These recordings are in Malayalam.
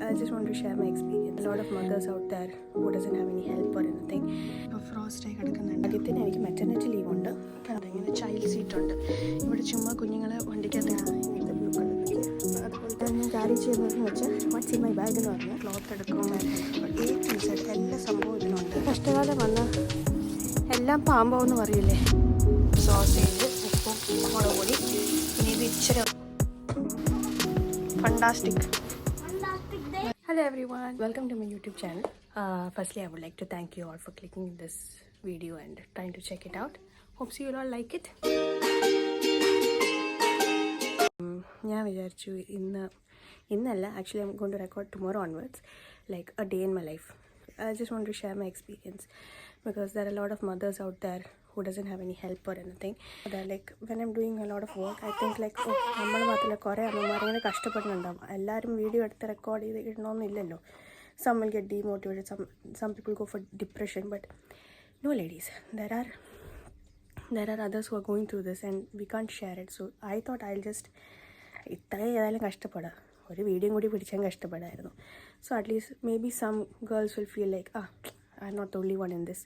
I just want to share my experience. A lot of mothers out there who doesn't have any help or anything. ഇപ്പോൾ ഫ്രോസ്റ്റ് ആയി കിടക്കുന്നുണ്ട്. ആദ്യത്തിന് എനിക്ക് മെറ്റർനിറ്റി ലീവ് ഉണ്ട്. അതിങ്ങനെ ചൈൽഡ് സീറ്റ് ഉണ്ട്. ഇവിടെ ചുമ്മാ കുഞ്ഞുങ്ങളെ വണ്ടിക്കകത്താണ് ഇങ്ങനത്തെ ബ്ലൂ കളർ. അതുപോലെ ഞാൻ ക്യാരി ചെയ്യുന്നതെന്ന് വെച്ചാൽ വാട്ട്സ് ഇൻ മൈ ബാഗ് എന്ന് പറഞ്ഞാൽ ക്ലോത്ത് എടുക്കും, എല്ലാ സംഭവം ഇതിനുണ്ട്. കഷ്ടകാലം വന്ന് എല്ലാം പാമ്പാവെന്ന് പറയില്ലേ. സോസേജ്, ഉപ്പും മുളക് പൊടി, പിന്നെ ഇത് ഇച്ചിരി fantastic. Hello everyone, welcome to my YouTube channel. Firstly, I would like to thank you all for clicking this video and trying to check it out. Hope you all like it. ഞാൻ വിചാരിച്ചു ഇന്നല്ല, actually I'm going to record tomorrow onwards, like a day in my life. I just want to share my experience because there are a lot of mothers out there who doesn't have any help or anything. They're like, when I'm doing a lot of work, I think like, oh, നമ്മൾ മാത്രമല്ല കുറേ അമ്മമാരിങ്ങനെ കഷ്ടപ്പെടുന്നുണ്ടാവും. എല്ലാവരും വീഡിയോ എടുത്ത് റെക്കോർഡ് ചെയ്ത് ഇടണമെന്നില്ലല്ലോ. Some will get demotivated, some people go for depression, but no ladies, there are others who are going through this and we can't share it. So I thought I'll just ഇത്രയും ഏതായാലും കഷ്ടപ്പെടാം, ഒരു വീഡിയോ കൂടി പിടിച്ചാൽ കഷ്ടപ്പെടായിരുന്നു. So at least maybe some girls will feel like, I'm not the only one in this.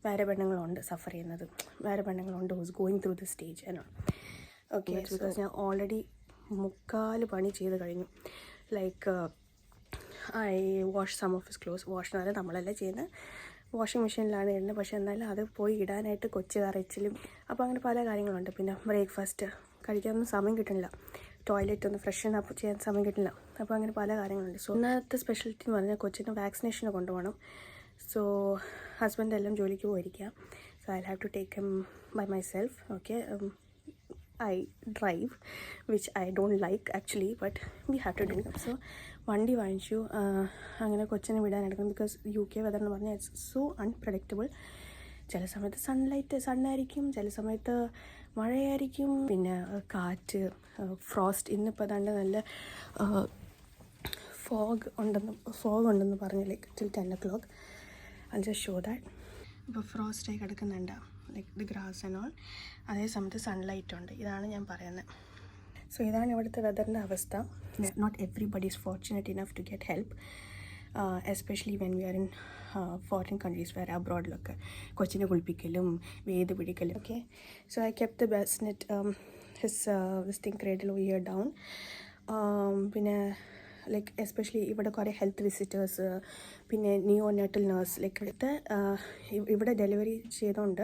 വേറെ പെണ്ണുങ്ങളുണ്ട് സഫർ ചെയ്യുന്നത്, വേറെ പെണ്ണുങ്ങളുണ്ട് who's going through the stage എന്നോ. ഓക്കെ, ബിക്കോസ് ഞാൻ ഓൾറെഡി 3/4 പണി ചെയ്ത് കഴിഞ്ഞു. Like I wash some of his clothes. Wash എന്ന് പറഞ്ഞാൽ നമ്മളെല്ലാം ചെയ്യുന്നത് വാഷിംഗ് മെഷീനിലാണ് ഇടുന്നത്, പക്ഷേ എന്നാലും അത് പോയി ഇടാനായിട്ട് കൊച്ചു കറച്ചിലും അപ്പോൾ അങ്ങനെ പല കാര്യങ്ങളുണ്ട്. പിന്നെ ബ്രേക്ക്ഫാസ്റ്റ് കഴിക്കാനൊന്നും സമയം കിട്ടുന്നില്ല, ടോയ്ലറ്റ് ഒന്ന് ഫ്രഷൻ അപ്പ് ചെയ്യാൻ സമയം കിട്ടില്ല. അപ്പോൾ അങ്ങനെ പല കാര്യങ്ങളുണ്ട്. സോ ഇന്നത്തെ സ്പെഷ്യാലിറ്റി എന്ന് പറഞ്ഞാൽ കൊച്ചിന് വാക്സിനേഷന് കൊണ്ടുപോകണം. സോ ഹസ്ബൻഡ് എല്ലാം ജോലിക്ക് പോയിരിക്കാം. So I have to take him by myself. Okay, I drive which I don't like actually, but we have to do. So വണ്ടി വാങ്ങിച്ചു, അങ്ങനെ കൊച്ചിനെ വിടാനെടുക്കണം. ബിക്കോസ് UK വെതർ എന്ന് പറഞ്ഞാൽ ഇറ്റ്സ് സോ അൺപ്രഡിക്റ്റബിൾ. ചില സമയത്ത് സണ്ണായിരിക്കും, ചില സമയത്ത് മഴയായിരിക്കും, പിന്നെ കാറ്റ്, ഫ്രോസ്റ്റ്. ഇന്നിപ്പോൾ അതാണ്ട് നല്ല ഫോഗ് ഉണ്ടെന്ന് പറഞ്ഞു, like till 10 o'clock. I'll just show that. ഇപ്പോൾ ഫ്രോസ്റ്റായി കിടക്കുന്നുണ്ട്, like the grass and all. അതേ സമയത്ത് സൺലൈറ്റ് ഉണ്ട്. ഇതാണ് ഞാൻ പറയുന്നത്. സോ ഇതാണ് ഇവിടുത്തെ വെതറിൻ്റെ അവസ്ഥ. Not everybody is fortunate enough to get help, especially when we are in foreign countries, വേറെ അബ്രോഡിലൊക്കെ കൊച്ചിനെ കുളിപ്പിക്കലും വേദ് പിടിക്കലും. Okay, so I kept the bassinet this thing cradle here down. പിന്നെ ലൈക്ക് എസ്പെഷ്യലി ഇവിടെ കുറേ ഹെൽത്ത് വിസിറ്റേഴ്സ്, പിന്നെ നിയോനേറ്റൽ നേഴ്സ്, ലൈക്ക് ഇവിടെ ഡെലിവറി ചെയ്തുകൊണ്ട്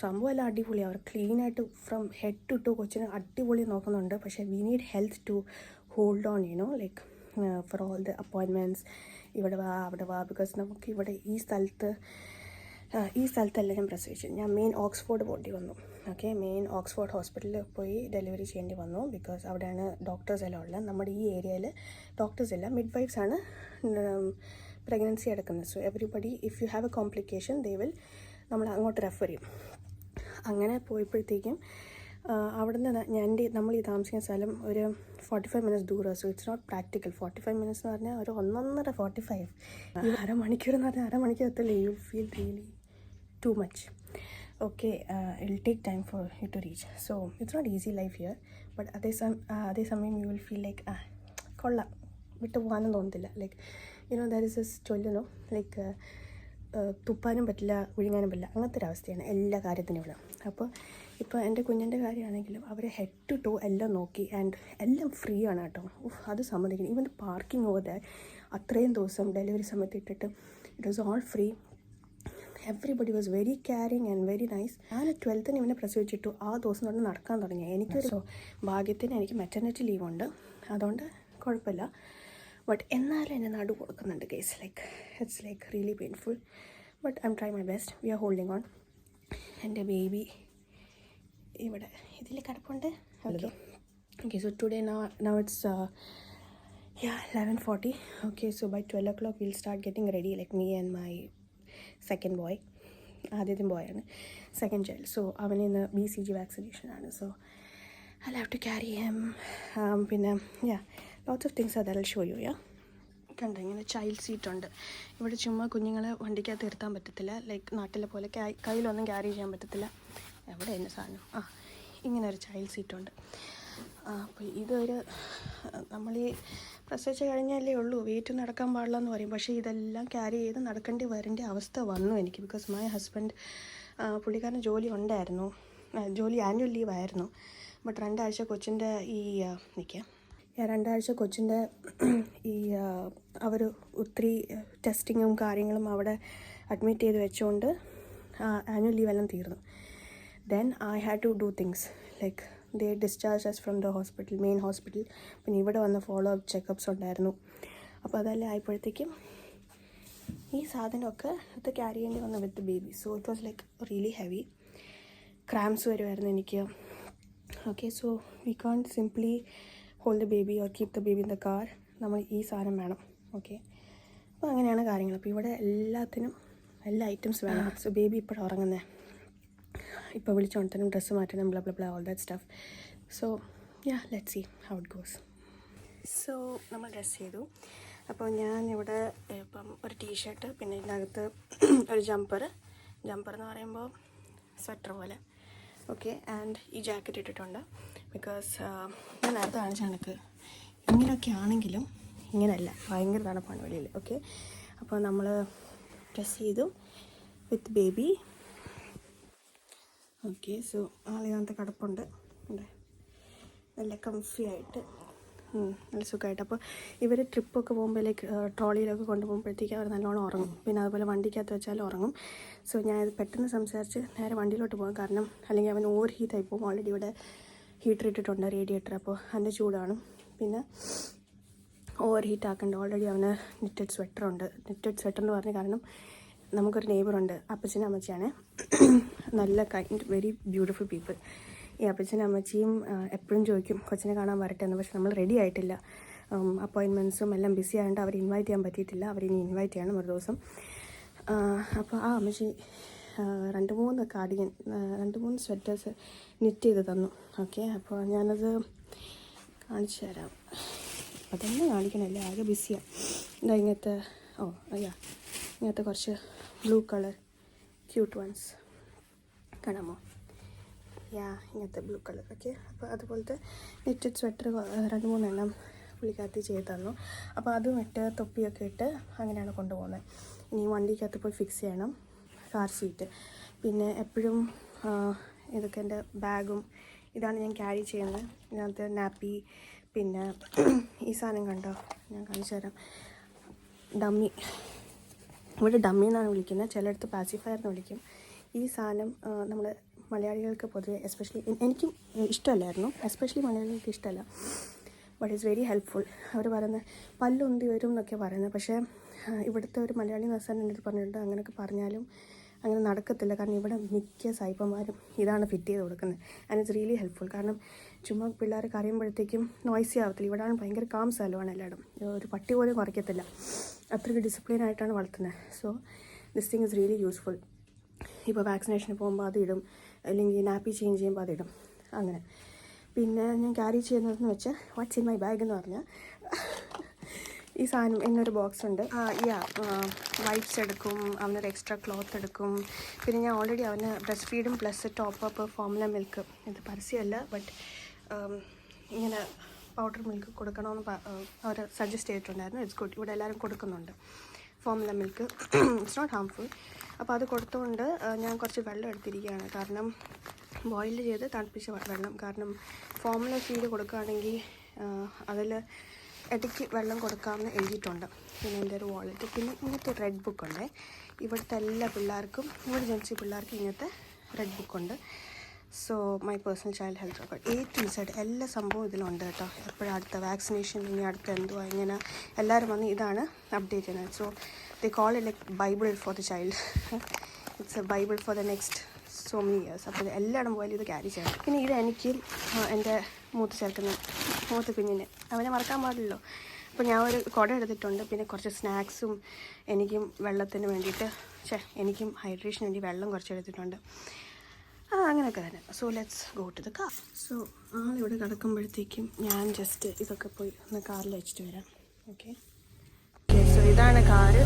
സംഭവം എല്ലാം അടിപൊളിയാണ്. അവർ ക്ലീനായിട്ട് ഫ്രം ഹെഡ് ടു ടു കൊച്ചിനെ അടിപൊളി നോക്കുന്നുണ്ട്. പക്ഷേ we need health to hold on, like for all the appointments. ഇവിടെ വാ അവിടെ വാ, ബിക്കോസ് നമുക്ക് ഇവിടെ ഈ സ്ഥലത്തല്ല ഞാൻ പ്രസവിച്ചു. ഞാൻ മെയിൻ ഓക്സ്ഫോർഡ് പോകേണ്ടി വന്നു. ഓക്കെ, മെയിൻ ഓക്സ്ഫോർഡ് ഹോസ്പിറ്റലിൽ പോയി ഡെലിവറി ചെയ്യേണ്ടി വന്നു. ബിക്കോസ് അവിടെയാണ് ഡോക്ടേഴ്സ് എല്ലാം ഉള്ളത്. നമ്മുടെ ഈ ഏരിയയിൽ ഡോക്ടേഴ്സ് എല്ലാം മിഡ് വൈഫ്സാണ് പ്രഗ്നൻസി എടുക്കുന്നത്. So everybody if you have A complication they will നമ്മൾ അങ്ങോട്ട് റെഫർ ചെയ്യും. അങ്ങനെ പോയപ്പോഴത്തേക്കും അവിടുന്ന് നമ്മൾ ഈ താമസിക്കുന്ന സ്ഥലം ഒരു 45 minutes ദൂരം. So it's not practical. 45 minutes എന്ന് പറഞ്ഞാൽ ഒരു 1.5 അരമണിക്കൂർ എന്ന് പറഞ്ഞാൽ അരമണിക്കൂർ എത്തല്ലേ. You feel really too much. Okay, it'll take time for you to reach. So it's not easy life here, but അതേ സമയം you will feel like കൊള്ളാം, വിട്ട് പോകാനും തോന്നത്തില്ല. ലൈക്ക് there is this ചൊല്ലുന്നു, ലൈക്ക് തുപ്പാനും പറ്റില്ല വിഴുങ്ങാനും പറ്റില്ല, അങ്ങനത്തെ ഒരു അവസ്ഥയാണ് എല്ലാ കാര്യത്തിനും ഇവിടെ. അപ്പോൾ ഇപ്പോൾ എൻ്റെ കുഞ്ഞിൻ്റെ കാര്യമാണെങ്കിലും അവരെ ഹെഡ് ടു ടോ എല്ലാം നോക്കി ആൻഡ് എല്ലാം ഫ്രീ ആണ് കേട്ടോ. അത് സമ്മതിക്കണം. ഈവൻ പാർക്കിംഗ് ഓവർ ദാറ്റ് അത്രയും ദിവസം ഡെലിവറി സമയത്ത് ഇട്ടിട്ട് it was all free. Everybody was very caring and very nice. ഞാൻ 12th ഇവനെ പ്രസവിച്ചിട്ടു ആ ദിവസം തൊട്ട് നടക്കാൻ തുടങ്ങി. എനിക്കൊരു ഭാഗ്യത്തിന് എനിക്ക് മെറ്റർനിറ്റി ലീവുണ്ട്, അതുകൊണ്ട് കുഴപ്പമില്ല. ബട്ട് എന്നാലും എന്നെ നടു കൊടുക്കുന്നുണ്ട് കേസ്. Like it's like really painful, but I'm try my best. We are holding on. എൻ്റെ ബേബി ഇവിടെ ഇതിൽ കിടപ്പുണ്ട്. Okay, so today now it's 11:40. Okay, so by 12 o'clock we'll start getting ready, like me and my second boy. ആദ്യത്തെ ബോയാണ്, സെക്കൻഡ് ചൈൽഡ്. സോ അവന് ഇന്ന് BCG വാക്സിനേഷനാണ്. So I'll have to carry him. പിന്നെ lots of things that I'll show you. കണ്ടോ, ഇങ്ങനെ ചൈൽഡ് സീറ്റുണ്ട്. ഇവിടെ ചുമ്മാ കുഞ്ഞുങ്ങളെ വണ്ടിക്കകത്ത് ഇരുത്താൻ പറ്റത്തില്ല. ലൈക്ക് നാട്ടിലെ പോലെ കയ്യിലൊന്നും ക്യാരി ചെയ്യാൻ പറ്റത്തില്ല. എവിടെ എൻ്റെ സാധനം? ഇങ്ങനെ ഒരു ചൈൽഡ് സീറ്റുണ്ട്. അപ്പോൾ ഇതൊരു നമ്മൾ ഈ പ്രസവിച്ച് കഴിഞ്ഞാലേ ഉള്ളൂ വെയിറ്റ് നടക്കാൻ പാടില്ല എന്ന് പറയും. പക്ഷേ ഇതെല്ലാം ക്യാരി ചെയ്ത് നടക്കേണ്ടി വരേണ്ട അവസ്ഥ വന്നു എനിക്ക്. ബിക്കോസ് മൈ ഹസ്ബൻഡ് പുള്ളിക്കാരന് ജോലി ഉണ്ടായിരുന്നു, ജോലി ആനുവൽ ലീവ് ആയിരുന്നു. ബട്ട് 2 ആഴ്ച കൊച്ചിൻ്റെ കൊച്ചിൻ്റെ അവർ ഒത്തിരി ടെസ്റ്റിങ്ങും കാര്യങ്ങളും അവിടെ അഡ്മിറ്റ് ചെയ്ത് വെച്ചുകൊണ്ട് ആനുവൽ ലീവ് എല്ലാം തീർന്നു. Then I had to do things like they discharge us from the hospital, main hospital. പിന്നെ ഇവിടെ വന്ന ഫോളോ അപ്പ് ചെക്കപ്സ് ഉണ്ടായിരുന്നു. അപ്പോൾ അതെല്ലാം ആയപ്പോഴത്തേക്കും ഈ സാധനമൊക്കെ ഇത് ക്യാരി ചെയ്യേണ്ടി വന്നു with baby. So it was like really heavy. Cramps വരുമായിരുന്നു എനിക്ക്. Okay, so we can simply hold the baby or keep the baby in the car. നമ്മൾ ഈ സാധനം വേണം. ഓക്കെ, അപ്പോൾ അങ്ങനെയാണ് കാര്യങ്ങൾ. അപ്പോൾ ഇവിടെ എല്ലാത്തിനും എല്ലാ ഐറ്റംസ് വേണം. സോ ബേബി ഇപ്പോഴും ഉറങ്ങുന്നത്, ഇപ്പോൾ വിളിച്ചോണ്ടനും ഡ്രസ്സ് മാറ്റണം, blah blah blah all that stuff. So yeah, let's see how it goes. So നമ്മൾ ഡ്രസ്സ് ചെയ്തു. അപ്പോൾ ഞാൻ ഇവിടെ ഇപ്പം ഒരു ടീഷർട്ട്, പിന്നെ ഇതിനകത്ത് ഒരു ജമ്പർ എന്ന് പറയുമ്പോൾ സ്വെറ്റർ പോലെ. ഓക്കെ, ആൻഡ് ഈ ജാക്കറ്റ് ഇട്ടിട്ടുണ്ട്. ബിക്കോസ് ഞാൻ നേരത്തെ കാണിച്ച കണക്ക് ഇങ്ങനെയൊക്കെ ആണെങ്കിലും ഇങ്ങനെയല്ല, ഭയങ്കര തണുപ്പാണ് വെളിയിൽ. ഓക്കെ, അപ്പോൾ നമ്മൾ ഡ്രസ്സ് ചെയ്തു വിത്ത് ബേബി. ഓക്കെ, സോ ആളിനകത്ത് കിടപ്പുണ്ട്, നല്ല കംഫി ആയിട്ട്, നല്ല സുഖമായിട്ട്. അപ്പോൾ ഇവർ ട്രിപ്പൊക്കെ പോകുമ്പോഴേക്ക് ട്രോളിയിലൊക്കെ കൊണ്ടുപോകുമ്പോഴത്തേക്ക് അവർ നല്ലോണം ഉറങ്ങും. പിന്നെ അതുപോലെ വണ്ടിക്കകത്ത് വെച്ചാലും ഉറങ്ങും. സോ ഞാനത് പെട്ടെന്ന് സംസാരിച്ച് നേരെ വണ്ടിയിലോട്ട് പോകും. കാരണം അല്ലെങ്കിൽ അവൻ ഓവർ ഹീറ്റായി പോകും. ഓൾറെഡി ഇവിടെ ഹീറ്റർ ഇട്ടിട്ടുണ്ട്, റേഡിയേറ്റർ. അപ്പോൾ അതിൻ്റെ ചൂടാണ്. പിന്നെ ഓവർ ഹീറ്റ് ആക്കണ്ട. ഓൾറെഡി അവന് നിറ്റഡ് സ്വെറ്ററുണ്ട്. നിറ്റഡ് സ്വെറ്റർ എന്ന് പറഞ്ഞ കാരണം നമുക്കൊരു നെയ്ബറുണ്ട്, അപ്പച്ചനും അമ്മച്ചിയാണ്. നല്ല കൈൻഡ്, വെരി ബ്യൂട്ടിഫുൾ പീപ്പിൾ. ഈ അപ്പച്ചനും അമ്മച്ചിയും എപ്പോഴും ചോദിക്കും കൊച്ചിനെ കാണാൻ വരട്ടെ എന്ന്. പക്ഷെ നമ്മൾ റെഡി ആയിട്ടില്ല, അപ്പോയിൻമെൻറ്റ്സും എല്ലാം ബിസി ആയതുകൊണ്ട് അവർ ഇൻവൈറ്റ് ചെയ്യാൻ പറ്റിയിട്ടില്ല. അവരിനി ഇൻവൈറ്റ് ചെയ്യണം ഒരു ദിവസം. അപ്പോൾ ആ അമ്മച്ചി 2-3 സ്വെറ്റേഴ്സ് നിറ്റ് ചെയ്ത് തന്നു. ഓക്കെ, അപ്പോൾ ഞാനത് കാണിച്ചു തരാം. അപ്പോൾ തന്നെ കാണിക്കണമല്ലേ, ആകെ ബിസിയാണ്. എന്താ ഇങ്ങനത്തെ, ഇങ്ങനത്തെ കുറച്ച് ബ്ലൂ കളർ ക്യൂട്ട് വൺസ് കാണാമോ? ഇങ്ങനത്തെ ബ്ലൂ കളർ. ഓക്കെ, അപ്പോൾ അതുപോലത്തെ നെറ്റഡ് സ്വെറ്റർ 2-3 എണ്ണം പുള്ളിക്കകത്ത് ചെയ്ത് തന്നു. അപ്പോൾ അതും ഇട്ട് തൊപ്പിയൊക്കെ ഇട്ട് അങ്ങനെയാണ് കൊണ്ടുപോകുന്നത്. ഇനി വണ്ടിക്കകത്ത് പോയി ഫിക്സ് ചെയ്യണം, കാർ സീറ്റ്. പിന്നെ എപ്പോഴും ഇതൊക്കെ എൻ്റെ ബാഗും ഇതാണ് ഞാൻ ക്യാരി ചെയ്യുന്നത്. ഇതിനകത്ത് നാപ്പി, പിന്നെ ഈ സാധനം കണ്ടോ, ഞാൻ കാണിച്ചു തരാം, ഡമ്മി. ഇവിടെ ഡമ്മി എന്നാണ് വിളിക്കുന്നത്, ചിലയിടത്ത് പാസിഫയർ എന്ന് വിളിക്കും. ഈ സാധനം നമ്മൾ മലയാളികൾക്ക് പൊതുവെ, എസ്പെഷ്യലി എനിക്കും ഇഷ്ടമല്ലായിരുന്നു, എസ്പെഷ്യലി മലയാളികൾക്ക് ഇഷ്ടമല്ല. But it's very helpful. അവർ പറയുന്നത് പല്ലുന്തി വരും എന്നൊക്കെ പറയുന്നത്. പക്ഷേ ഇവിടുത്തെ ഒരു മലയാളി നഴ്സാൻ എൻ്റെ അടുത്ത് പറഞ്ഞിട്ടുണ്ട്, അങ്ങനെയൊക്കെ പറഞ്ഞാലും അങ്ങനെ നടക്കത്തില്ല. കാരണം ഇവിടെ മിക്ക സായിപ്പന്മാരും ഇതാണ് ഫിറ്റ് ചെയ്ത് കൊടുക്കുന്നത്. And it's really helpful. കാരണം ചുമ്മാ പിള്ളേർ കരയുമ്പോഴത്തേക്കും നോയ്സി ആവത്തില്ല. ഇവിടെയാണ് ഭയങ്കര കാം സ്ഥലമാണ് എല്ലായിടും. ഒരു പട്ടി പോലും കുറയ്ക്കത്തില്ല, അത്രയ്ക്ക് ഡിസിപ്ലിനായിട്ടാണ് വളർത്തുന്നത്. So this thing is really useful. ഇപ്പോൾ വാക്സിനേഷന് പോകുമ്പോൾ അതിടും, അല്ലെങ്കിൽ നാപ്പി ചേഞ്ച് ചെയ്യുമ്പോൾ അതിടും, അങ്ങനെ. പിന്നെ ഞാൻ ക്യാരി ചെയ്യുന്നതെന്ന് വെച്ചാൽ വാട്ട്സ് ഇൻ മൈ ബാഗ് എന്ന് പറഞ്ഞാൽ ഈ സാധനം എന്നൊരു ബോക്സ് ഉണ്ട്. വൈപ്സ് എടുക്കും, അവനൊരു എക്സ്ട്രാ ക്ലോത്ത് എടുക്കും. പിന്നെ ഞാൻ ഓൾറെഡി അവന് ബ്രസ്റ്റ് ഫീഡും plus top up formula milk, ഇത് പരസ്യമല്ല ബട്ട് ഇങ്ങനെ പൗഡർ മിൽക്ക് കൊടുക്കണമെന്ന് അവർ സജസ്റ്റ് ചെയ്തിട്ടുണ്ടായിരുന്നു. ഇറ്റ്സ് ഗുഡ്, ഇവിടെ എല്ലാവരും കൊടുക്കുന്നുണ്ട് formula milk, it's not harmful. അപ്പോൾ അത് കൊടുത്തുകൊണ്ട് ഞാൻ കുറച്ച് വെള്ളം എടുത്തിരിക്കുകയാണ്. കാരണം ബോയിൽ ചെയ്ത് തണുപ്പിച്ച വെള്ളം. കാരണം ഫോമുല ഫീഡ് കൊടുക്കുകയാണെങ്കിൽ അതിൽ ഇടയ്ക്ക് വെള്ളം കൊടുക്കാമെന്ന് എഴുതിയിട്ടുണ്ട്. പിന്നെ എൻ്റെ ഒരു വാളറ്റ്, പിന്നെ ഇങ്ങനത്തെ റെഡ് ബുക്കുണ്ട്. ഇവിടുത്തെ എല്ലാ പിള്ളേർക്കും, ഇവിടെ ജനിച്ച പിള്ളേർക്കും ഇങ്ങനത്തെ റെഡ് ബുക്കുണ്ട്. So my personal child health record, A to Z എല്ലാ സംഭവം ഇതിലുണ്ട് കേട്ടോ. എപ്പോഴും അടുത്ത വാക്സിനേഷൻ, ഇനി അടുത്ത എന്തുവാ, ഇങ്ങനെ എല്ലാവരും വന്ന് ഇതാണ് അപ്ഡേറ്റ് ചെയ്യുന്നത്. So they call it like Bible for the child. It's A Bible for the next so many years. അപ്പോൾ എല്ലായിടം പോയാലും ഇത് ക്യാരി ചെയ്യണം. പിന്നെ ഇത് എനിക്ക് എൻ്റെ മൂത്ത കുഞ്ഞിന്, അവനെ മറക്കാൻ പാടില്ലല്ലോ. അപ്പോൾ ഞാൻ ഒരു കുട എടുത്തിട്ടുണ്ട്. പിന്നെ കുറച്ച് സ്നാക്സും എനിക്കും വെള്ളത്തിന് വേണ്ടിയിട്ട്, എനിക്കും ഹൈഡ്രേഷന് വേണ്ടി വെള്ളം കുറച്ച് എടുത്തിട്ടുണ്ട്. അങ്ങനെയൊക്കെ തന്നെ. So let's go to the car. So ആളിവിടെ കിടക്കുമ്പോഴത്തേക്കും ഞാൻ ജസ്റ്റ് ഇതൊക്കെ പോയി ഒന്ന് കാറിൽ വെച്ചിട്ട് വരാം. ഓക്കെ, സോ ഇതാണ് കാറ്.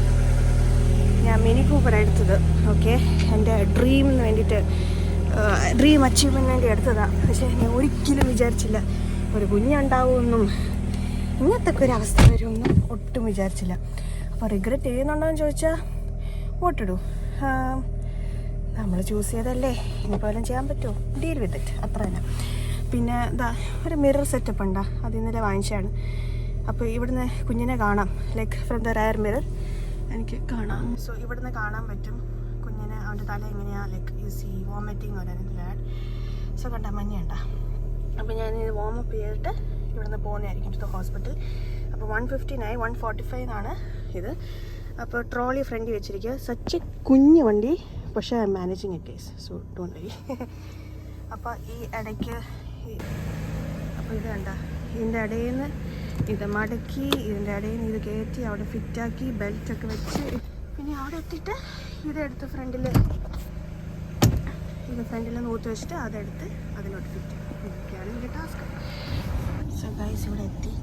ഞാൻ മിനി കൂപ്പർ എടുത്തത്. ഓക്കെ, എൻ്റെ ഡ്രീമിന് വേണ്ടിയിട്ട്, ഡ്രീം അച്ചീവ്മെൻറ്റിന് വേണ്ടി എടുത്തതാണ്. പക്ഷേ ഞാൻ ഒരിക്കലും വിചാരിച്ചില്ല ഒരു കുഞ്ഞുണ്ടാവുമെന്നും ഇങ്ങനത്തെ ഒരു അവസ്ഥ വരുമെന്നും ഒട്ടും വിചാരിച്ചില്ല. അപ്പോൾ റിഗ്രറ്റ് ചെയ്യുന്നുണ്ടോയെന്ന് ചോദിച്ചാൽ വോട്ടിടൂ, നമ്മൾ ചൂസ് ചെയ്തല്ലേ, ഇനിയിപ്പോൾ എല്ലാം ചെയ്യാൻ പറ്റുമോ, ഡീൽ വിത്ത് ഇറ്റ്, അത്ര തന്നെ. പിന്നെ ഇതാ ഒരു മിറർ സെറ്റപ്പ് ഉണ്ടാ, അത് ഇന്നലെ വാങ്ങിച്ചാണ്. അപ്പോൾ ഇവിടുന്ന് കുഞ്ഞിനെ കാണാം, like from the rare mirror എനിക്ക് കാണാം. സോ ഇവിടുന്ന് കാണാൻ പറ്റും കുഞ്ഞിനെ, അവൻ്റെ തല എങ്ങനെയാണ്, ലൈക്ക് ഈസി വോമിറ്റിങ് വരാനില്ല. സോ കണ്ട മഞ്ഞുണ്ട. അപ്പോൾ ഞാൻ ഇത് വാമപ്പ് ചെയ്തിട്ട് ഇവിടുന്ന് പോകുന്നതായിരിക്കും ടു ഹോസ്പിറ്റൽ. അപ്പോൾ 1:59 1:45 ഇത്. അപ്പോൾ ട്രോളി ഫ്രണ്ടിൽ വെച്ചിരിക്കുക, സച്ച് കുഞ്ഞു വണ്ടി, പക്ഷേ I M managing it case, so don't വരി. അപ്പോൾ ഈ ഇടയ്ക്ക് അപ്പോൾ ഇത് കണ്ട, ഇതിൻ്റെ ഇടയിൽ നിന്ന് ഇത് മടക്കി, ഇതിൻ്റെ ഇടയിൽ നിന്ന് ഇത് കയറ്റി അവിടെ ഫിറ്റാക്കി ബെൽറ്റൊക്കെ വെച്ച്, പിന്നെ അവിടെ എത്തിയിട്ട് ഇതെടുത്ത് ഫ്രണ്ടിൽ നൂത്ത് വെച്ചിട്ട് അതെടുത്ത് അതിലോട്ട് ഫിറ്റ് ചെയ്യും. ഇതൊക്കെയാണ് ഇതിൻ്റെ ടാസ്ക്. സോ ഗൈസ് ഇവിടെ എത്തി,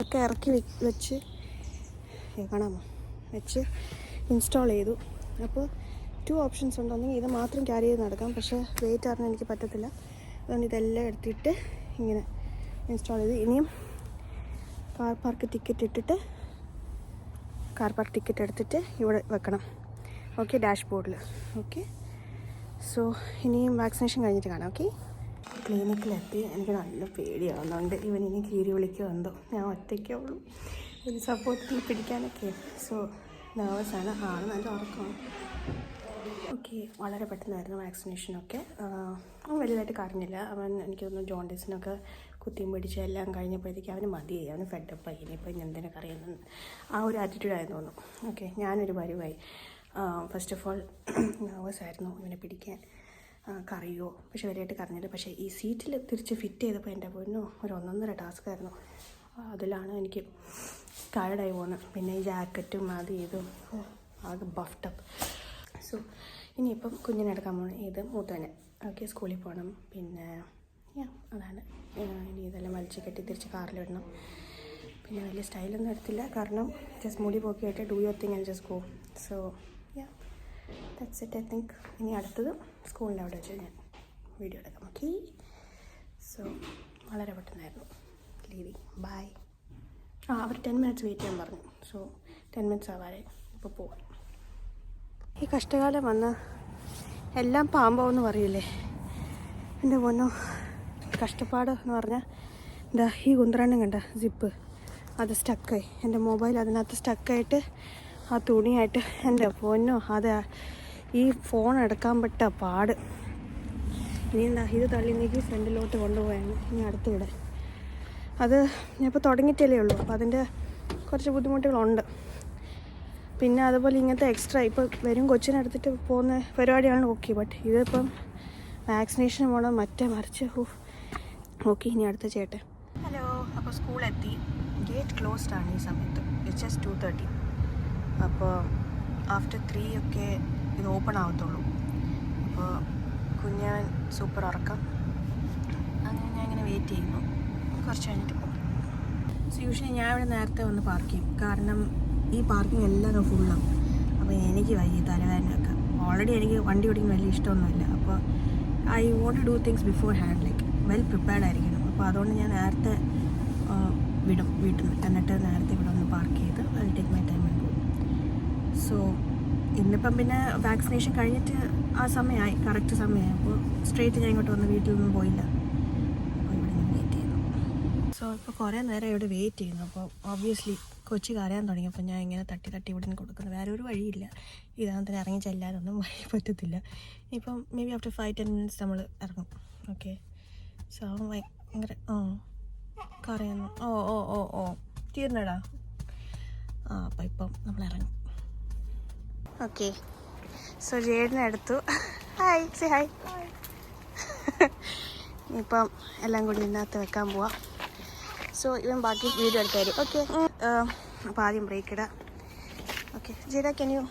ഒക്കെ ഇറക്കി വെച്ച് കാണാമോ, വെച്ച് ഇൻസ്റ്റാൾ ചെയ്തു. അപ്പോൾ 2 ഓപ്ഷൻസ് ഉണ്ട്. ഒന്നെങ്കിൽ ഇത് മാത്രം ക്യാരി ചെയ്ത് നടക്കാം, പക്ഷേ വെയിറ്റ് അറിഞ്ഞാൽ എനിക്ക് പറ്റത്തില്ല. അതുകൊണ്ട് ഇതെല്ലാം എടുത്തിട്ട് ഇങ്ങനെ ഇൻസ്റ്റാൾ ചെയ്ത് ഇനിയും കാർ പാർക്ക് ടിക്കറ്റ് എടുത്തിട്ട് ഇവിടെ വെക്കണം. ഓക്കെ, ഡാഷ്ബോർഡിൽ. ഓക്കെ, സോ ഇനിയും വാക്സിനേഷൻ കഴിഞ്ഞിട്ട് കാണാം. ഓക്കെ, ക്ലിനിക്കിലെത്തി. എനിക്ക് നല്ല പേടിയാവുന്നുണ്ട്, ഇവൻ ഇനി കീരി വിളിക്കുമെന്തോ. ഞാൻ ഒറ്റയ്ക്കേ ഉള്ളൂ ഒരു സപ്പോർട്ടിൽ പിടിക്കാനൊക്കെ. സോ നെർവസാണ്, ആൾ നല്ല ഉറക്കമാണ്. ഓക്കെ, വളരെ പെട്ടെന്നായിരുന്നു വാക്സിനേഷനൊക്കെ. അവൻ വലുതായിട്ട് കരഞ്ഞില്ല. അവൻ എനിക്ക് തോന്നുന്നു ജോണ്ടിസിനൊക്കെ കുത്തിയും പിടിച്ച് എല്ലാം കഴിഞ്ഞപ്പോഴത്തേക്ക് അവന് മതിയായി, അവന് ഫെഡപ്പായി, ഇനിയിപ്പോൾ ഇനി എന്തിനൊക്കെ അറിയുന്നു ആ ഒരു ആറ്റിറ്റ്യൂഡായിരുന്നു തോന്നുന്നു. ഓക്കെ, ഞാനൊരു പരിവായി. ഫസ്റ്റ് ഓഫ് ഓൾ നെർവസ് ആയിരുന്നു ഇവനെ പിടിക്കാൻ, കറിയോ, പക്ഷെ വലുതായിട്ട് കരഞ്ഞില്ല. പക്ഷേ ഈ സീറ്റിൽ തിരിച്ച് ഫിറ്റ് ചെയ്തപ്പോൾ എൻ്റെ പൊന്നോ ഒരു 1.5 ടാസ്ക്കായിരുന്നു. അതിലാണ് എനിക്ക് ടയർഡായി പോകുന്നത്. പിന്നെ ഈ ജാക്കറ്റും അത് ഇതും ആകെ ബഫ്റ്റപ്പ്. സോ ഇനിയിപ്പം കുഞ്ഞിനെ എടുക്കാൻ പോകണം, ഇത് മൂത്തവനെ. ഓക്കെ, സ്കൂളിൽ പോകണം. പിന്നെ അതാണ് ഇനി ഇതെല്ലാം വലിച്ച് കെട്ടി തിരിച്ച് കാറിലിടണം. പിന്നെ വലിയ സ്റ്റൈലൊന്നും എടുത്തില്ല, കാരണം ജസ്റ്റ് മുടി പോക്കിയായിട്ട് do your thing and just go. So that's it I think. ഇനി അടുത്തത് സ്കൂളിൻ്റെ അവിടെ വെച്ച് ഞാൻ വീഡിയോ എടുക്കാം. ഓക്കെ, സോ വളരെ പെട്ടെന്നായിരുന്നു ലീവിങ്. ബൈ. അവർ 10 മിനിറ്റ്സ് വെയിറ്റ് ചെയ്യാൻ പറഞ്ഞു. സോ 10 മിനിറ്റ്സ് ആവാതെ ഇപ്പോൾ പോവാം. ഈ കഷ്ടകാലം വന്ന് എല്ലാം പാമ്പാവെന്ന് പറയില്ലേ, എൻ്റെ പൊന്നോ കഷ്ടപ്പാട് എന്ന് പറഞ്ഞാൽ എന്താ, ഈ കുന്ത്രാണ്ടം കണ്ട സിപ്പ് അത് സ്റ്റക്കായി, എൻ്റെ മൊബൈൽ അതിനകത്ത് സ്റ്റക്കായിട്ട് ആ തുണിയായിട്ട് എൻ്റെ പൊന്നോ അത് ഈ ഫോൺ എടുക്കാൻ പെട്ട പാട്. ഇനി എന്താ, ഇത് തള്ളി നീക്കി ഫ്രണ്ടിലോട്ട് കൊണ്ടുപോയാണ് ഇനി അടുത്തിവിടെ. അത് ഞാനിപ്പോൾ തുടങ്ങിയിട്ടല്ലേ ഉള്ളൂ, അപ്പോൾ അതിൻ്റെ കുറച്ച് ബുദ്ധിമുട്ടുകളുണ്ട്. പിന്നെ അതുപോലെ ഇങ്ങനത്തെ എക്സ്ട്രാ ഇപ്പോൾ വരും കൊച്ചിനെടുത്തിട്ട് പോകുന്ന പരിപാടിയാണ്. ഓക്കെ, ബട്ട് ഇതിപ്പം വാക്സിനേഷൻ പോകണം, മറിച്ച് ഓക്കെ. ഇനി അടുത്ത ചേട്ടൻ. ഹലോ, അപ്പോൾ സ്കൂളെത്തി. ഗേറ്റ് ക്ലോസ്ഡ് ആണ് ഈ സമയത്ത്. It's just 2:30. അപ്പോൾ ആഫ്റ്റർ 3 ഒക്കെ ഇത് ഓപ്പൺ ആവത്തുള്ളൂ. അപ്പോൾ കുഞ്ഞാൻ സൂപ്പർ ഉറക്കം. അങ്ങനെ ഞാൻ ഇങ്ങനെ വെയിറ്റ് ചെയ്യുന്നു, കുറച്ച് കഴിഞ്ഞിട്ട് പോകും. സോ യൂഷ്വലി ഞാൻ ഇവിടെ നേരത്തെ വന്ന് പാർക്ക് ചെയ്യും, കാരണം ഈ പാർക്കിംഗ് എല്ലാം ഫുള്ളാവും. അപ്പോൾ എനിക്ക് വയ്യ തലവേദനയൊക്കെ. ഓൾറെഡി എനിക്ക് വണ്ടി ഓടിക്കാൻ വലിയ ഇഷ്ടമൊന്നുമില്ല. അപ്പോൾ I want to do things beforehand, like well prepared ആയിരിക്കണം. അപ്പോൾ അതുകൊണ്ട് ഞാൻ നേരത്തെ വിടും വീട്ടിൽ നിന്ന്, എന്നിട്ട് നേരത്തെ ഇവിടെ ഒന്ന് പാർക്ക് ചെയ്ത് I take my time and go. So ഇന്നിപ്പം പിന്നെ വാക്സിനേഷൻ കഴിഞ്ഞിട്ട് ആ സമയമായി, കറക്റ്റ് സമയമായി. അപ്പോൾ സ്ട്രേറ്റ് ഞാൻ ഇങ്ങോട്ട് വന്ന് വീട്ടിലൊന്നും പോയില്ല. അപ്പോൾ ഇവിടെ ഞാൻ വെയിറ്റ് ചെയ്യുന്നു. സോ ഇപ്പോൾ കുറേ നേരം ഇവിടെ വെയിറ്റ് ചെയ്യുന്നു. അപ്പോൾ ഒബ്വിയസ്ലി കൊച്ചി കരയാൻ തുടങ്ങിയപ്പോൾ ഞാൻ ഇങ്ങനെ തട്ടി ഇവിടെ നിന്ന് കൊടുക്കുന്നത്. വേറെ ഒരു വഴിയില്ല, ഇതിനകത്തിന് ഇറങ്ങി ചെല്ലാനൊന്നും പറ്റത്തില്ല. ഇപ്പം മേ ബി ആഫ്റ്റർ 5-10 മിനിറ്റ്സ് നമ്മൾ ഇറങ്ങും. ഓക്കെ, സോ ഭയങ്കര കരയുന്നു. ഓ തീർന്നടാ. അപ്പോൾ ഇപ്പം നമ്മൾ ഇറങ്ങും. ഓക്കെ, സോ ജേഡിനെ എടുത്തു. Hi, say hi. ഇപ്പം എല്ലാം കൂടി ഇതിനകത്ത് വെക്കാൻ പോവാം. സോ ഇവൻ ബാക്കി വീഡിയോ എടുത്ത് തരും. ഓക്കെ, അപ്പോൾ ആദ്യം ബ്രേക്ക് ഇടാം. Okay, Jada can you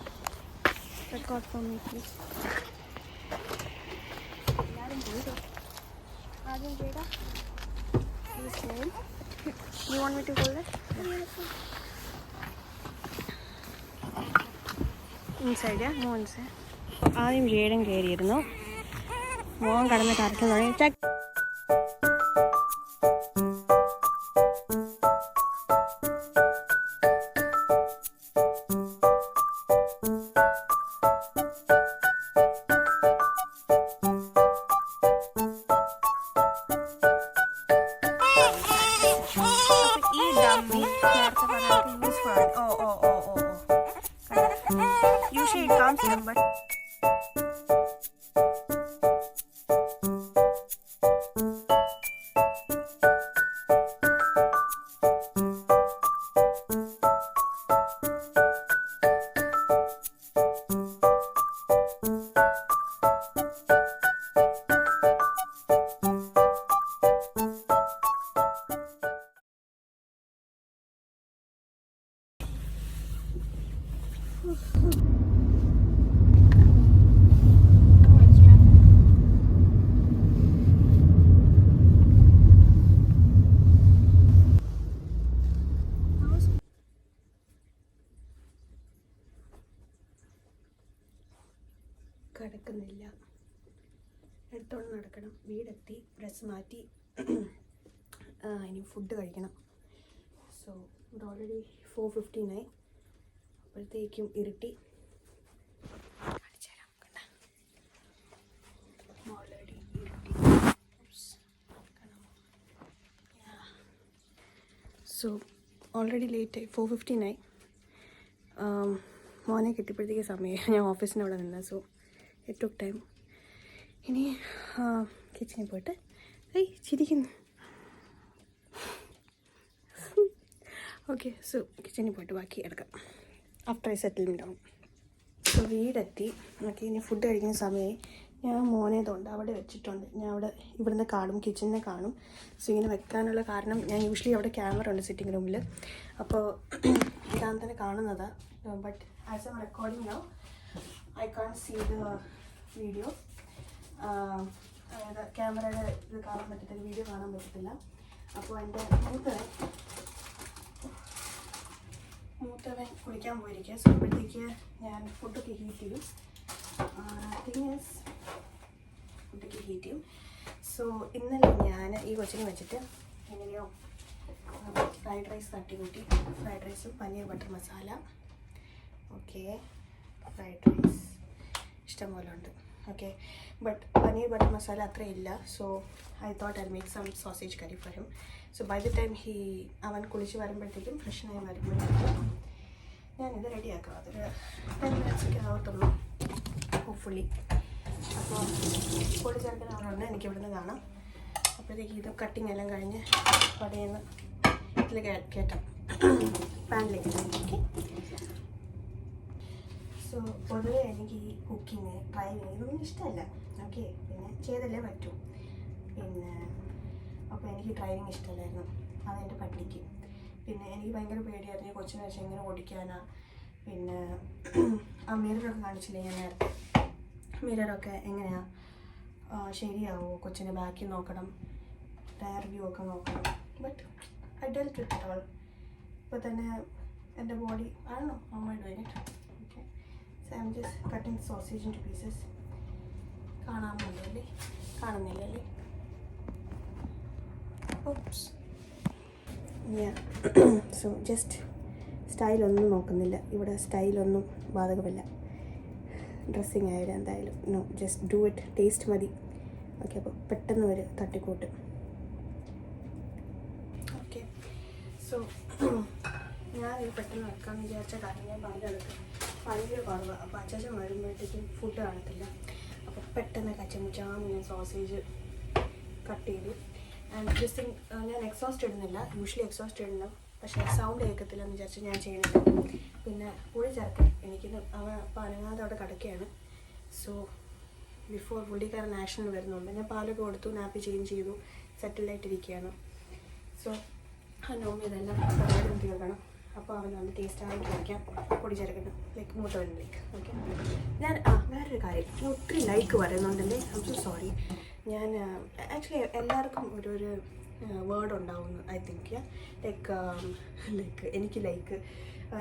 record for me please? എല്ലാവരും പോയി. ആദ്യം Jada please name. You want me to hold it? Inside മോൻസ്. ആദ്യം ജേഡൻ കയറിയിരുന്നു. മോൻ കടന്ന് കറക്റ്റ് തുടങ്ങി. ഡമ്മി നേരത്തെ പറഞ്ഞാൽ യൂസ്ഫുൾ ആണ്. Oh usually it comes in but കിടക്കുന്നില്ല. എടുത്തോണ്ട് നടക്കണം. വീടെത്തി, ഡ്രസ്സ് മാറ്റി, ഇനി ഫുഡ് കഴിക്കണം. സോ ഇത് ഓൾറെഡി 4:59. അപ്പോഴത്തേക്കും ഇരുട്ടി. ഓൾറെഡി ഇരുട്ടി. സോ ഓൾറെഡി ലേറ്റായി, 4:59. മോനെ കിട്ടിയപ്പോഴത്തേക്ക് സമയം, ഞാൻ ഓഫീസിന് അവിടെ നിന്ന്. So it took time. ഇനി കിച്ചണിൽ പോയിട്ട് ചിരിക്കുന്നു. ഓക്കെ, സോ കിച്ചണിൽ പോയിട്ട് ബാക്കി എടുക്കാം ആഫ്റ്റർ ഐ സെറ്റിൽമെൻ്റ് ആവും. സോ വീടെത്തി. ഓക്കെ, ഇനി ഫുഡ് കഴിക്കുന്ന സമയമായി. ഞാൻ മോനെ തൊണ്ട് അവിടെ വെച്ചിട്ടുണ്ട്. ഞാൻ അവിടെ ഇവിടുന്ന് കാണും, കിച്ചണിനെ കാണും. സോ ഇങ്ങനെ വെക്കാനുള്ള കാരണം, ഞാൻ യൂഷ്വലി അവിടെ ക്യാമറ ഉണ്ട് സിറ്റിംഗ് റൂമിൽ. അപ്പോൾ ഇതാൻ തന്നെ കാണുന്നതാണ്. But as I'm recording now I can see the video. അതായത് ക്യാമറയുടെ ഇത് കാണാൻ പറ്റത്തില്ല, വീഡിയോ കാണാൻ പറ്റത്തില്ല. അപ്പോൾ എൻ്റെ മൂത്തവൻ കുളിക്കാൻ പോയിരിക്കുക. സോ അപ്പോഴത്തേക്ക് ഞാൻ ഫുഡൊക്കെ ഹീറ്റ് ചെയ്യും. ഫുഡൊക്കെ ഹീറ്റ് ചെയ്യും. സോ ഇന്നലെ ഞാൻ ഈ കൊച്ചിനെ വെച്ചിട്ട് എങ്ങനെയോ ഫ്രൈഡ് റൈസ് തട്ടിക്കൂട്ടി. ഫ്രൈഡ് റൈസും paneer butter masala. Okay, fried rice ഇഷ്ടംപോലെ ഉണ്ട്. Okay, but paneer butter masala അത്രയില്ല. So I thought I make some sausage curry for him. So by the time അവൻ കുളിച്ച് വരുമ്പോഴത്തേക്കും ഫ്രഷനായി വരുമ്പോഴത്തേക്കും ഞാനിത് റെഡിയാക്കാം. അതൊരു 10 മിനിറ്റ്സൊക്കെ ആവത്തുള്ളൂ ഹോപ്പ്ഫുള്ളി. അപ്പോൾ പൊടി ചേർക്കുന്ന ആളുണ്ട്, എനിക്ക് ഇവിടുന്ന് കാണാം. അപ്പോഴത്തേക്ക് ഇത് കട്ടിങ് എല്ലാം കഴിഞ്ഞ് പടയുന്ന ഇതിൽ കയറ്റാം, പാനിലേക്ക്. ഓക്കെ, സോ പൊതുവെ എനിക്ക് ഈ കുക്കിങ്, ഡ്രൈവിങ് ഇതൊന്നും ഇഷ്ടമല്ല. ഓക്കെ, പിന്നെ ചെയ്തല്ലേ പറ്റൂ. പിന്നെ അപ്പോൾ എനിക്ക് ഡ്രൈവിങ് ഇഷ്ടമല്ലായിരുന്നു, അതെൻ്റെ പട്ടിക്ക്. പിന്നെ എനിക്ക് ഭയങ്കര പേടിയായിരുന്നു ഈ കൊച്ചിനെ വെച്ച് എങ്ങനെ ഓടിക്കാനാ. പിന്നെ ആ മിററൊക്കെ കാണിച്ചില്ലേ ഞാൻ നേരത്തെ, മിററൊക്കെ എങ്ങനെയാണ് ശരിയാവോ, കൊച്ചിനെ ബാക്കിൽ നോക്കണം, ടയർ വ്യൂ ഒക്കെ നോക്കണം. But I dealt with it all. ഇപ്പോൾ തന്നെ എൻ്റെ ബോഡി ആണോ അമ്മ doing it. Okay, so I'm just cutting sausage into pieces. കാണാമല്ലേ? കാണുന്നില്ലല്ലേ? ഓപ്സ്. സോ ജസ്റ്റ് സ്റ്റൈലൊന്നും നോക്കുന്നില്ല ഇവിടെ, സ്റ്റൈലൊന്നും ബാധകമല്ല. ഡ്രസ്സിങ് ആയാലും എന്തായാലും no, just do it. Taste മതി. ഓക്കെ, അപ്പോൾ പെട്ടെന്ന് ഒരു തട്ടിക്കൂട്ട്. ഓക്കെ, സോ ഞാനിത് പെട്ടെന്ന് വെക്കാമെന്ന് വിചാരിച്ച കാര്യം, ഞാൻ പാലെടുക്കും, ഭയങ്കര കുറവാണ്. അപ്പോൾ അച്ചാച്ചൻ വരുമ്പോഴത്തേക്കും ഫുഡ് കാണത്തില്ല. അപ്പോൾ പെട്ടെന്ന് കച്ചമുച്ചാന്ന് ഞാൻ സോസേജ് കട്ട് ചെയ്തു. ആൻഡ് ദിസ് തിങ് ഞാൻ എക്സോസ്റ്റ് ഇടുന്നില്ല, യൂഷ്വലി എക്സോസ്റ്റ് ഇടണം, പക്ഷേ സൗണ്ട് കേൾക്കത്തില്ല എന്ന് വിചാരിച്ച് ഞാൻ ചെയ്യുന്നില്ല. പിന്നെ പുളി ചേർക്കാൻ എനിക്കിത് അവൻ അപ്പോൾ അനങ്ങാതെ അവിടെ കിടക്കുകയാണ്. സോ ബിഫോർ പുള്ളിക്കാരൻ ആക്ഷനിൽ വരുന്നുണ്ട്. ഞാൻ പാലൊക്കെ കൊടുത്തു, നാപ്പി ചേഞ്ച് ചെയ്തു, സെറ്റിലായിട്ടിരിക്കുകയാണ്. സോ നോമ്പ് ഇതെല്ലാം പരിപാടി തീർക്കണം. അപ്പോൾ അവൻ വന്ന് ടേസ്റ്റായിട്ട് വയ്ക്കാം പൊടി ചേർക്കണം, ലൈക്ക് മൂത്തവനിലേക്ക്. ഓക്കെ, ഞാൻ വേറൊരു കാര്യം, ഞാൻ ഒത്തിരി ലൈക്ക് പറയുന്നുണ്ടല്ലേ, ഐ എം സോ സോറി. ഞാൻ ആക്ച്വലി എല്ലാവർക്കും ഒരു വേർഡ് ഉണ്ടാവുന്നു ഐ തിങ്ക്. ലൈക്ക് എനിക്ക്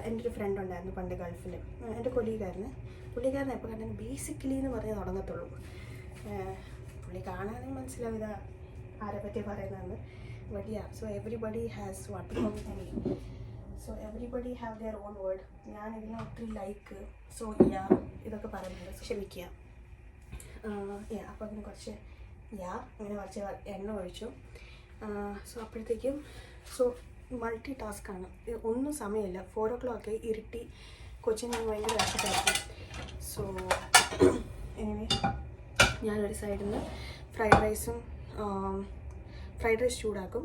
എൻ്റെ ഒരു ഫ്രണ്ട് ഉണ്ടായിരുന്നു പണ്ട് ഗൾഫിൽ, എൻ്റെ കൊലീഗാരന്. പുള്ളിക്കാരനെ എപ്പോൾ കണ്ടാൽ ബേസിക്കലി എന്ന് പറഞ്ഞേ തുടങ്ങത്തുള്ളൂ. പുള്ളി കാണാനും മനസ്സിലാവും ഇതാ ആരെ പറ്റി പറയുന്നതെന്ന്. But yeah, so everybody has what to come. So everybody have their own word. ഞാൻ ഇതിനെ ഒത്തിരി ലൈക്ക്, സോ യാ ഇതൊക്കെ പറയുന്നത് ക്ഷമിക്കുക. അപ്പോൾ അങ്ങനെ കുറച്ച് അങ്ങനെ കുറച്ച് എണ്ണ ഒഴിച്ചു. സോ അപ്പോഴത്തേക്കും മൾട്ടി ടാസ്ക്കാണ്, ഒന്നും സമയമില്ല. 4 o'clock ഇരുട്ടി, കൊച്ചിന് ഭയങ്കര വിശപ്പായിരിക്കും. സോ എനിവേ ഞാനൊരു സൈഡിൽ നിന്ന് ഫ്രൈഡ് റൈസ് ചൂടാക്കും.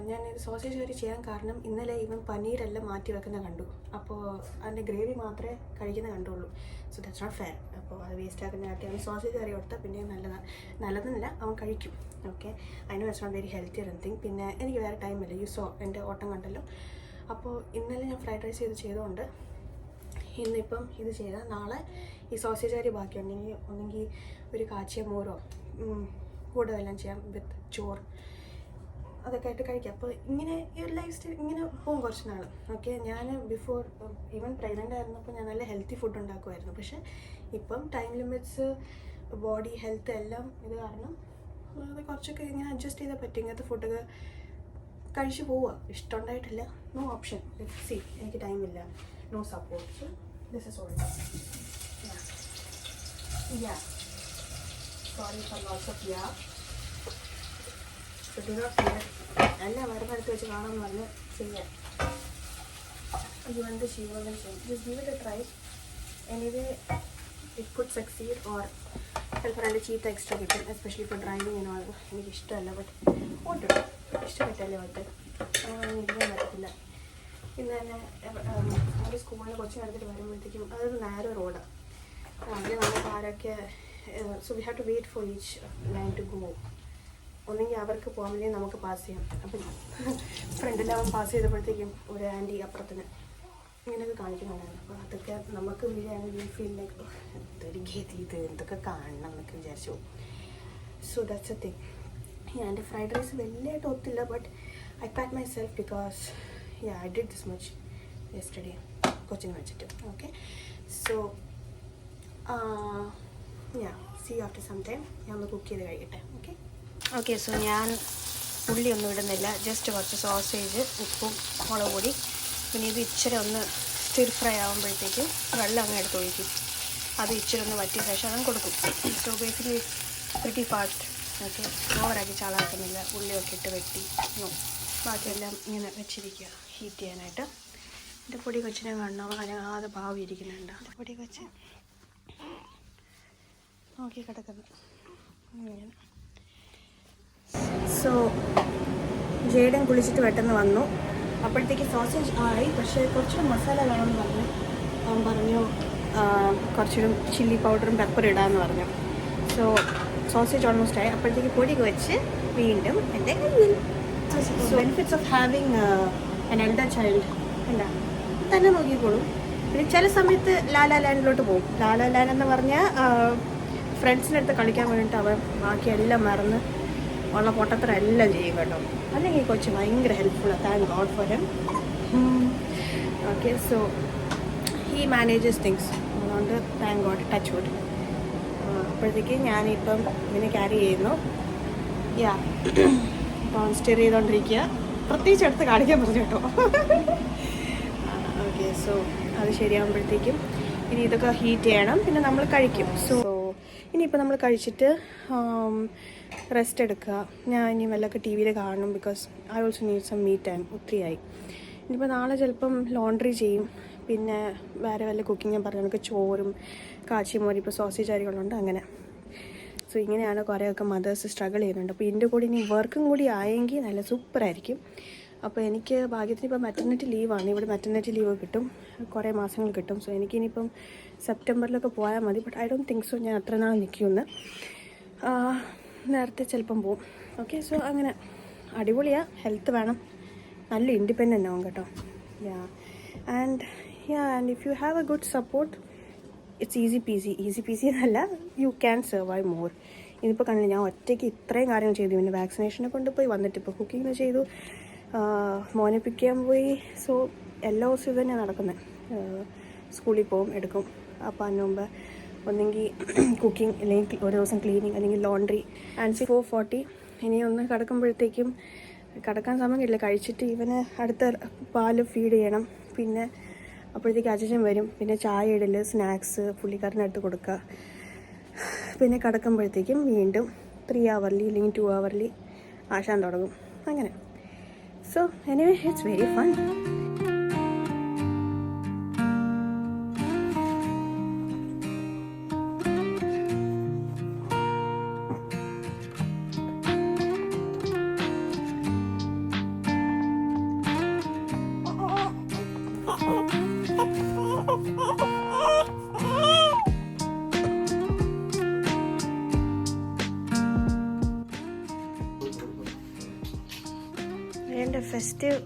ഞാനൊരു സോസേജ് കറി ചെയ്യാൻ കാരണം ഇന്നലെ ഇവൻ പനീരെല്ലാം മാറ്റി വെക്കുന്ന കണ്ടു. അപ്പോൾ അതിൻ്റെ ഗ്രേവി മാത്രമേ കഴിക്കുന്ന കണ്ടുള്ളൂ. So that's not fair. അപ്പോൾ അത് വേസ്റ്റ് ആക്കുന്നതായിട്ട് സോസേജ് കറി കൊടുത്താൽ പിന്നെ നല്ലതെന്നില്ല, അവൻ കഴിക്കും. Okay, I know it's not very healthy or anything. പിന്നെ എനിക്ക് വേറെ ടൈമില്ല, എൻ്റെ ഓട്ടം കണ്ടല്ലോ. അപ്പോൾ ഇന്നലെ ഞാൻ ഫ്രൈഡ് റൈസ് ചെയ്തുകൊണ്ട് ഇന്നിപ്പം ഇത് ചെയ്താൽ നാളെ ഈ സോസേജ് കറി ബാക്കിയുണ്ടെങ്കിൽ ഒന്നെങ്കിൽ ഒരു കാച്ചിയ മോരോ കൂടെ എല്ലാം ചെയ്യാം വിത്ത് ചോറ്, അതൊക്കെ ആയിട്ട് കഴിക്കാം. അപ്പോൾ ഇങ്ങനെ ഈ ഒരു ലൈഫ് സ്റ്റൈൽ ഇങ്ങനെ പോകും കുറച്ച് നാൾ. ഓക്കെ, ഞാൻ ബിഫോർ ഈവൻ പ്രഗ്നൻ്റ് ആയിരുന്നപ്പോൾ ഞാൻ നല്ല ഹെൽത്തി ഫുഡ് ഉണ്ടാക്കുമായിരുന്നു. പക്ഷേ ഇപ്പം ടൈം ലിമിറ്റ്സ്, ബോഡി ഹെൽത്ത് എല്ലാം ഇത് കാരണം അത് കുറച്ചൊക്കെ ഇങ്ങനെ അഡ്ജസ്റ്റ് ചെയ്താൽ പറ്റും. ഇങ്ങനത്തെ ഫുഡൊക്കെ കഴിച്ച് പോവുക. ഇഷ്ടമുണ്ടായിട്ടില്ല, നോ ഓപ്ഷൻ. സി, എനിക്ക് ടൈമില്ല, no support. So this is all. Sorry for lots of എല്ലാം മരുന്നെടുത്ത് വെച്ച് കാണാമെന്ന് പറഞ്ഞ് ചെയ്യാം. ഇത് ശീലം ചെയ്യും. Just give it a try. Anyway it could succeed or ചിലപ്പോൾ രണ്ട് ചീത്ത എക്സ്ട്രാ കിട്ടും, എസ്പെഷ്യലി ഇപ്പോൾ ഡ്രൈവിങ് എന്നോ എനിക്ക് ഇഷ്ടമല്ല. ബട്ട് ഓട്ടിടും, ഇഷ്ടപ്പെട്ടല്ലേ ഓട്ട്, ഇരിക്കാൻ പറ്റത്തില്ല. ഇന്ന് തന്നെ ഒരു സ്കൂളിൽ കൊച്ചിനെ എടുത്തിട്ട് വരുമ്പോഴത്തേക്കും അതൊരു നേരെ റോഡാണ്. അതിൽ നമുക്ക് ആരൊക്കെ so we have to wait for each line to go. ഒന്നെങ്കിൽ അവർക്ക് പോകാൻ വേണ്ടി നമുക്ക് പാസ് ചെയ്യാം. അപ്പം ഫ്രണ്ടിലാവൻ പാസ് ചെയ്തപ്പോഴത്തേക്കും ഒരു ആൻറ്റി അപ്പുറത്തിന് ഇങ്ങനെയൊക്കെ കാണിക്കുന്നതാണ്. അപ്പോൾ അതൊക്കെ നമുക്ക് വീഡിയോ ഫീൽ ലൈക്ക് എന്തൊരു ഗതി, ഇത് എന്തൊക്കെ കാണണം എന്നൊക്കെ വിചാരിച്ചു. So that's a thing. എൻ്റെ ഫ്രൈഡ് റൈസ് വലിയതായിട്ട് ഒത്തില്ല, but I pat myself because I did this much yesterday കൊച്ചിന് വെച്ചിട്ട്. Okay, so see after some time. ഞാൻ ഒന്ന് കുക്ക് ചെയ്ത് കഴിക്കട്ടെ. ഓക്കെ, സോ ഞാൻ ഉള്ളി ഒന്നും ഇടുന്നില്ല, ജസ്റ്റ് കുറച്ച് സോസേജ്, ഉപ്പും മുളക് പൊടി, പിന്നെ ഇത് ഇച്ചിരി ഒന്ന് സ്റ്റിർ ഫ്രൈ ആകുമ്പോഴത്തേക്കും വെള്ളം അങ്ങ് എടുത്ത് ഒഴിക്കും. അത് ഇച്ചിരി ഒന്ന് വറ്റിയ ശേഷം അതും കൊടുക്കും. So basically pretty fast. Okay, ഓവറാക്കി ചാളാക്കുന്നില്ല, ഉള്ളിയൊക്കെ ഇട്ട് വെട്ടി ബാക്കിയെല്ലാം ഇങ്ങനെ വെച്ചിരിക്കുക ഹീറ്റ് ചെയ്യാനായിട്ട്. എൻ്റെ പൊടി കൊച്ചിനെ കാണണം, അതിനകത്ത് ഭാവി ഇരിക്കുന്നുണ്ട്. പൊടി കൊച്ച് നോക്കി കിടക്കുന്നു ഇങ്ങനെ. സോ ജേഡൻ കുളിച്ചിട്ട് പെട്ടെന്ന് വന്നു. അപ്പോഴത്തേക്ക് സോസേജ് ആയി, പക്ഷേ കുറച്ചുകൂടെ മസാല വേണമെന്ന് പറഞ്ഞു. അവൻ പറഞ്ഞു കുറച്ചുകൂടെ ചില്ലി പൗഡറും പെപ്പറും ഇടാമെന്ന് പറഞ്ഞു. സോ സോസേജ് ഓൾമോസ്റ്റ് ആയി. അപ്പോഴത്തേക്ക് പൊടി വെച്ച് വീണ്ടും എൻ്റെ കയ്യിൽ. So benefits of having N elder child അല്ല, തന്നെ നോക്കിക്കോളും. പിന്നെ ചില സമയത്ത് ലാലാ ലാൻഡിലോട്ട് പോകും. ലാലാ ലാൻഡ് എന്ന് പറഞ്ഞാൽ ഫ്രണ്ട്സിൻ്റെ അടുത്ത് കളിക്കാൻ വേണ്ടിയിട്ട് അവൻ ബാക്കിയെല്ലാം മറന്ന് ഉള്ള പൊട്ടത്തരം എല്ലാം ചെയ്യും കേട്ടോ. അല്ലെങ്കിൽ കൊച്ച് ഭയങ്കര ഹെൽപ്ഫുള്ളാണ്. Thank God for him. Okay, so he manages things. അതുകൊണ്ട് താങ്ക് ഗോഡ്, ടച്ച് വുഡ്. അപ്പോഴത്തേക്ക് ഞാനിപ്പം ഇതിനെ ക്യാരി ചെയ്യുന്നു. അപ്പോൾ സ്റ്റെയർ ചെയ്തുകൊണ്ടിരിക്കുക. പ്രത്യേകിച്ച് അടുത്ത് കാണിക്കാൻ പറഞ്ഞു കേട്ടോ. ഓക്കെ, സോ അത് ശരിയാകുമ്പോഴത്തേക്കും ഇനി ഇതൊക്കെ ഹീറ്റ് ചെയ്യണം, പിന്നെ നമ്മൾ കഴിക്കും. സോ ഇനിയിപ്പോൾ നമ്മൾ കഴിച്ചിട്ട് റെസ്റ്റ് എടുക്കുക. ഞാൻ ഇനി വല്ലതൊക്കെ ടി വിയിൽ കാണണം, because I also need some me time. ഒത്തിരിയായി. ഇനിയിപ്പോൾ നാളെ ചിലപ്പം ലോണ്ട്രി ചെയ്യും, പിന്നെ വേറെ വല്ല കുക്കിംഗ്. ഞാൻ പറഞ്ഞ നമുക്ക് ചോറും കാച്ചിമോരി, ഇപ്പോൾ സോസേജ് അരികളുണ്ട് അങ്ങനെ. സോ ഇങ്ങനെയാണ് കുറേയൊക്കെ മദേഴ്സ് സ്ട്രഗിൾ ചെയ്യുന്നുണ്ട്. അപ്പോൾ ഇതിൻ്റെ കൂടി ഇനി വർക്കും കൂടി ആയെങ്കിൽ നല്ല സൂപ്പറായിരിക്കും. അപ്പോൾ എനിക്ക് ഭാഗ്യത്തിന് ഇപ്പോൾ മെറ്റർണിറ്റി ലീവാണ്. ഇവിടെ മെറ്റർണിറ്റി ലീവ് കിട്ടും, കുറേ മാസങ്ങൾ കിട്ടും. സോ എനിക്കിനിയിപ്പം സെപ്റ്റംബറിലൊക്കെ പോയാൽ മതി. But I don't think so ഞാൻ അത്ര നാൾ നിൽക്കുമെന്ന്. നേരത്തെ ചിലപ്പം പോവും. ഓക്കെ, സോ അങ്ങനെ അടിപൊളിയാണ്. ഹെൽത്ത് വേണം, നല്ല ഇൻഡിപെൻഡൻ്റ് ആവും കേട്ടോ. And if you have A good support it's easy peasy എന്നല്ല, യു ക്യാൻ സർവൈവ് മോർ. ഇതിപ്പോൾ കണ്ടില്ല, ഞാൻ ഒറ്റയ്ക്ക് ഇത്രയും കാര്യങ്ങൾ ചെയ്തു. പിന്നെ വാക്സിനേഷനെ കൊണ്ടുപോയി, വന്നിട്ട് ഇപ്പോൾ കുക്കിംഗ് ചെയ്തു, മോനെ പിക്ക് ചെയ്യാൻ പോയി. സോ എല്ലാ ദിവസവും ഇത് തന്നെയാണ് നടക്കുന്നത്. സ്കൂളിൽ പോവും, എടുക്കും. അപ്പോൾ അതിന് മുമ്പ് ഒന്നെങ്കിൽ കുക്കിംഗ്, അല്ലെങ്കിൽ ഒരു ദിവസം ക്ലീനിങ്, അല്ലെങ്കിൽ ലോണ്ട്രി. ആൻഡ് 4:40 ഇനി ഒന്ന് കിടക്കുമ്പോഴത്തേക്കും കിടക്കാൻ സമയം കിട്ടില്ല. കഴിച്ചിട്ട് ഇവന് അടുത്ത പാല് ഫീഡ് ചെയ്യണം. പിന്നെ അപ്പോഴത്തേക്ക് അച്ഛൻ വരും. പിന്നെ ചായ ഇടൽ, സ്നാക്സ് പുള്ളിക്കാരനടുത്ത് കൊടുക്കുക. പിന്നെ കിടക്കുമ്പോഴത്തേക്കും വീണ്ടും 3 hourly അല്ലെങ്കിൽ 2 hourly ആശാൻ തുടങ്ങും. അങ്ങനെ So anyway, it's very fun. And a festive.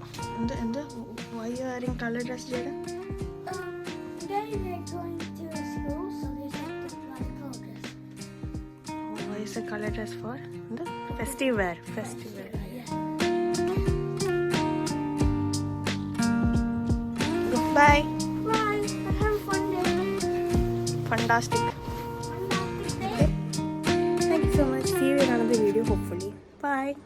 Why are you wearing color dress, Jada? Today we're going to school, so there's like to wear color dress. Why is the color dress for? The festive wear. Festive wear. Bye. Bye. Have a fun day. Fantastic. Fantastic day. Okay. Thank you so much. See you in another video, hopefully. Bye.